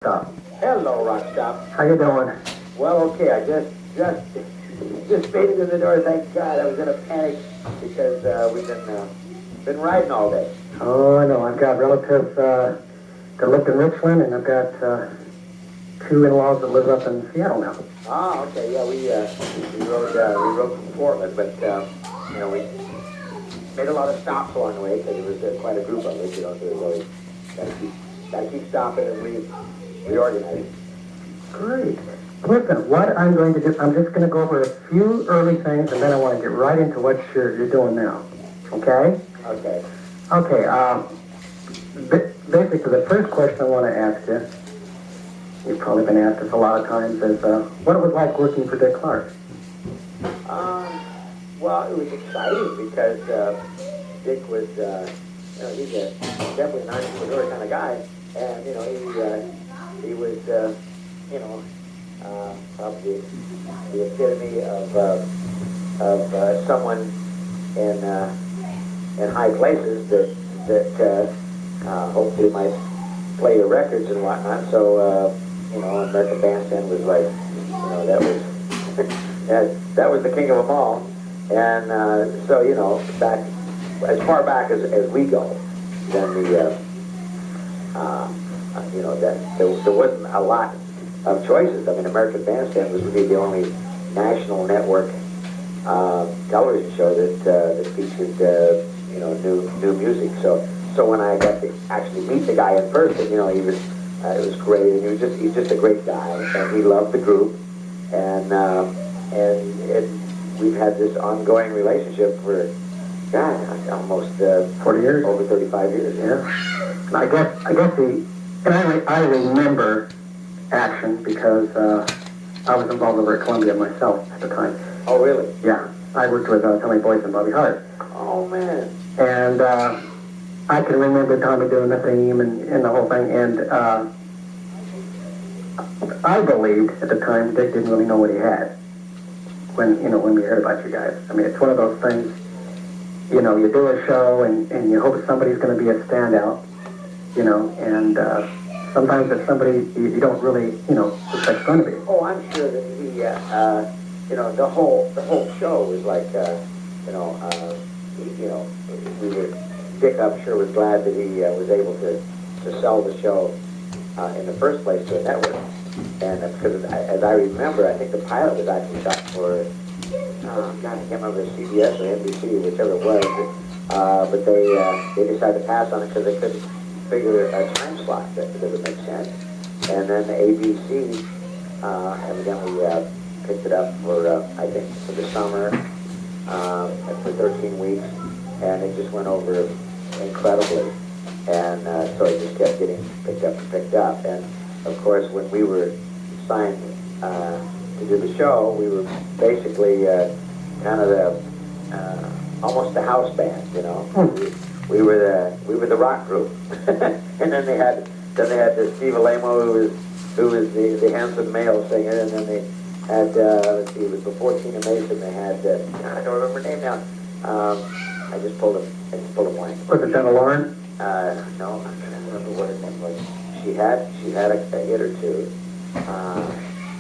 Stop. Hello, Rockstop. How you doing? Well, okay, I just made it in the door. Thank God. I was in a panic because we've been riding all day. Oh, I know. I've got relatives that live in Richland, and I've got two in-laws that live up in Seattle now. Ah, okay, yeah, we rode from Portland, but we made a lot of stops along the way because it was quite a group of us. So we really gotta keep stopping and reorganizing. Great. Listen, what I'm going to do, I'm just going to go over a few early things, and then I want to get right into what you're doing now. Okay? Okay. Okay. Basically, the first question I want to ask you, you've probably been asked this a lot of times, is what it was like working for Dick Clark. Well, it was exciting because Dick was, he's definitely an entrepreneur kind of guy, and he was, probably the epitome of someone in high places that hopefully might play your records and whatnot. So American Bandstand was like, that was that was the king of them all. And so back as far back as we go, then that there wasn't a lot of choices. I mean, American Bandstand was really the only national network television show that featured new music. So when I got to actually meet the guy in person, he was it was great, and he's just a great guy, and he loved the group, and we've had this ongoing relationship for almost 40 years, over 35 years. Yeah. I guess I remember action because I was involved over at Columbia myself at the time. Oh, really? Yeah. I worked with Tommy Boyce and Bobby Hart. Oh, man. And I can remember Tommy doing the theme and the whole thing. And I believed at the time Dick didn't really know what he had when we heard about you guys. I mean, it's one of those things, you do a show and you hope somebody's going to be a standout, and sometimes it's somebody you don't really, suspect going to be. Oh, I'm sure that the whole show was like, Dick, I'm sure, was glad that he was able to sell the show in the first place to a network. And because, as I remember, I think the pilot was actually shot for, I can't remember, CBS or NBC, whichever it was. But they decided to pass on it because they couldn't figure a time slot that would make sense. And then the ABC evidently picked it up for, I think, for the summer, for 13 weeks, and it just went over incredibly. And so it just kept getting picked up. And of course, when we were signed to do the show, we were basically kind of the almost the house band, We were the rock group. And then they had the Steve Alamo, who was the handsome male singer, and then they had it was before Tina Mason. They had I don't remember her name now. I just pulled a blank. Was it Donna Lauren? No, I'm trying to remember what her name was. She had a hit or two.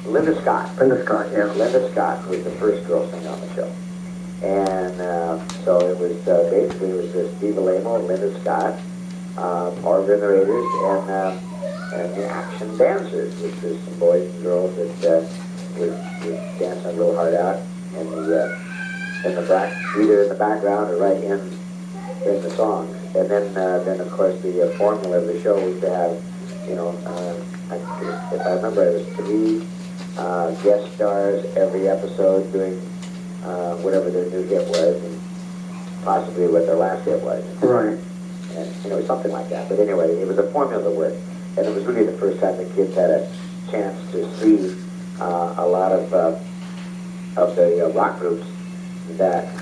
Linda Scott. Linda Scott, yeah. Linda Scott was the first girl singer on the show. And so it was basically Steve Alamo, Linda Scott, Power Generators, and the Action Dancers, which was some boys and girls that would dance real hard out in the back, either in the background or right in the songs. And then of course the formula of the show was to have, if I remember, it was 3 guest stars every episode doing whatever their new hit was, and possibly what their last hit was. Right. And something like that. But anyway, it was a formula that worked, and it was really the first time the kids had a chance to see a lot of the rock groups that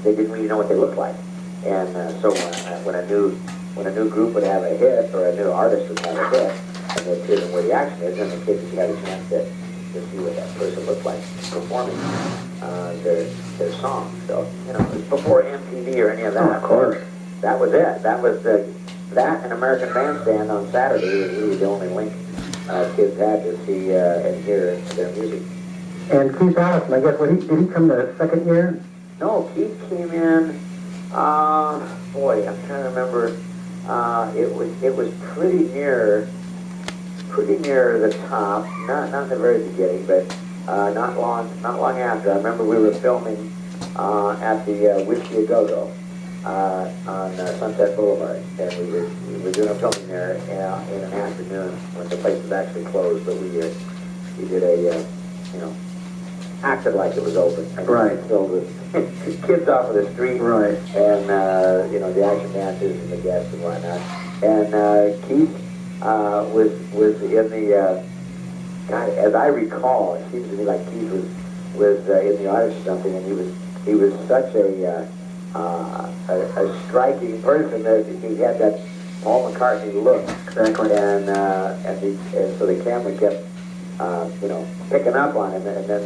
they didn't really know what they looked like. And so when a new group would have a hit, or a new artist would have a hit, and they appeared in where the action is, then the kids would have a chance to see what that person looked like performing their song. So, it was before MTV or any of that. Oh, of course. That was it. That was that and American Bandstand on Saturday was really the only link kids had to see and hear their music. And Keith Allison, I guess, did he come the second year? No, Keith came in. Boy, I'm trying to remember. It was pretty near the top. Not in the very beginning, but not long after. I remember we were filming at the Whiskey A Go Go on Sunset Boulevard, and we were doing a filming there in an afternoon when the place was actually closed. But we did a acted like it was open. And right. Filled with kids off of the street. Right. And, the action dancers and the guests and whatnot. And Keith was in the, God, as I recall, it seems to me like Keith was in the audience or something, and he was such a striking person that he had that Paul McCartney look. Exactly. And so the camera kept picking up on him, and then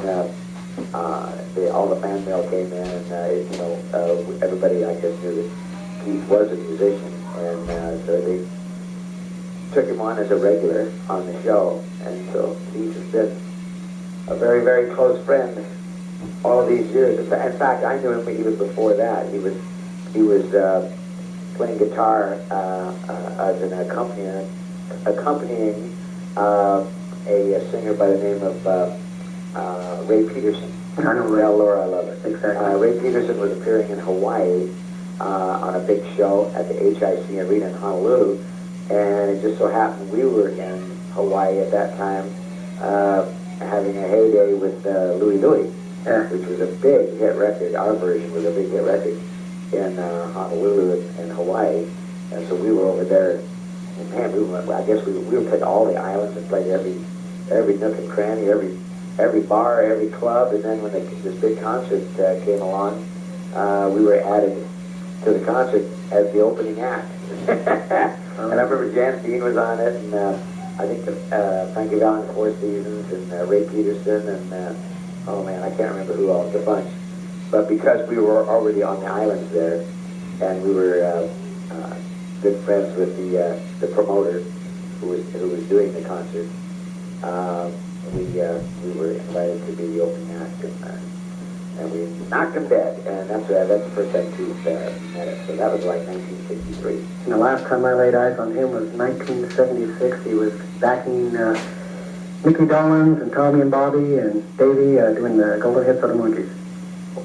all the fan mail came in, and everybody, I guess, knew that Keith was a musician, and so they took him on as a regular on the show, and so Keith has been a very, very close friend all of these years. In fact, I knew him even before that. He was playing guitar as an accompanying a singer by the name of Ray Peterson. I know Ray. Well, Laura, I love it. Exactly. Ray Peterson was appearing in Hawaii on a big show at the HIC Arena in Honolulu, and it just so happened we were in Hawaii at that time, having a heyday with Louie Louie, which was a big hit record. Our version was a big hit record in Honolulu and Hawaii, and so we were over there. And man, I guess we were playing all the islands and played every nook and cranny, every bar, every club, and then when this big concert came along, we were added to the concert as the opening act. And I remember Jan Dean was on it, and I think Frankie Valli, Four Seasons, and Ray Peterson, and oh man, I can't remember who else, a bunch. But because we were already on the islands there, and we were good friends with the promoter who was doing the concert, we were invited to be the opening act, and we knocked him dead, and that's the first time Keith met us. So that was like 1963. And the last time I laid eyes on him was 1976. He was backing Mickey Dolenz and Tommy and Bobby and Davey doing the Golden Hits of the Monkeys.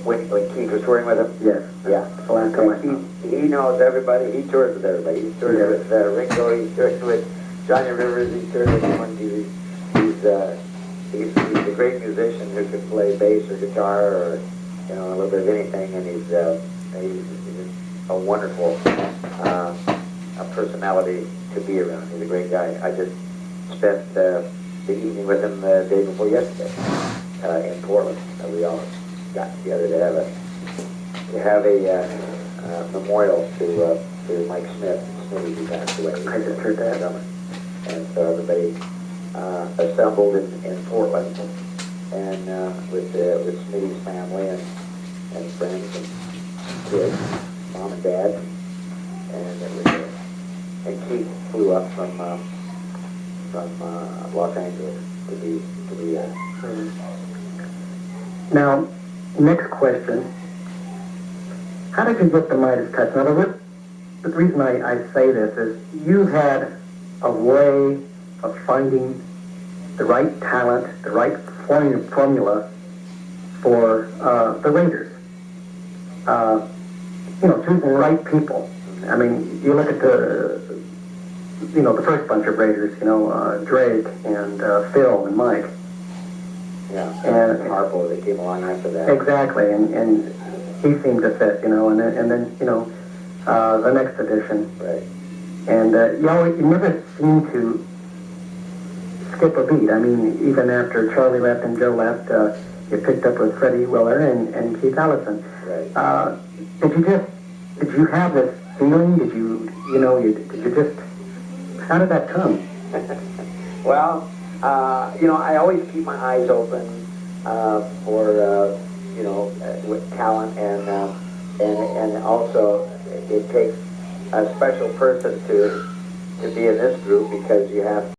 When Keith was touring with him? Yes. Yeah. That's the last time I saw him. He knows everybody. He tours with everybody. He tours with Ringo. He tours with Johnny Rivers. He tours with the Monkeys. He's a great musician who can play bass or guitar or a little bit of anything, and he's a wonderful personality to be around. He's a great guy. I just spent the evening with him the day before yesterday in Portland. We all got together to have a memorial to Mike Smith, who passed away. I just heard that. And so everybody assembled in Portland, and with Smitty's family and friends and kids, mom and dad, and it was and Keith flew up from Los Angeles to be there. Now, next question. How did you get the Midas touch? Now, the reason I say this is you've had a way of finding the right talent, the right formula for the Raiders. Choosing the right people. I mean, you look at the first bunch of Raiders, Drake and Phil and Mike. Yeah, and Harpo, they came along after that. Exactly, and he seemed to fit, and then the next edition. Right. And you never seem to skip a beat. I mean, even after Charlie left and Joe left, you picked up with Freddie Willer and Keith Allison. Right. Did you have this feeling? Did you just, how did that come? Well, I always keep my eyes open for with talent, and also it takes a special person to be in this group, because you have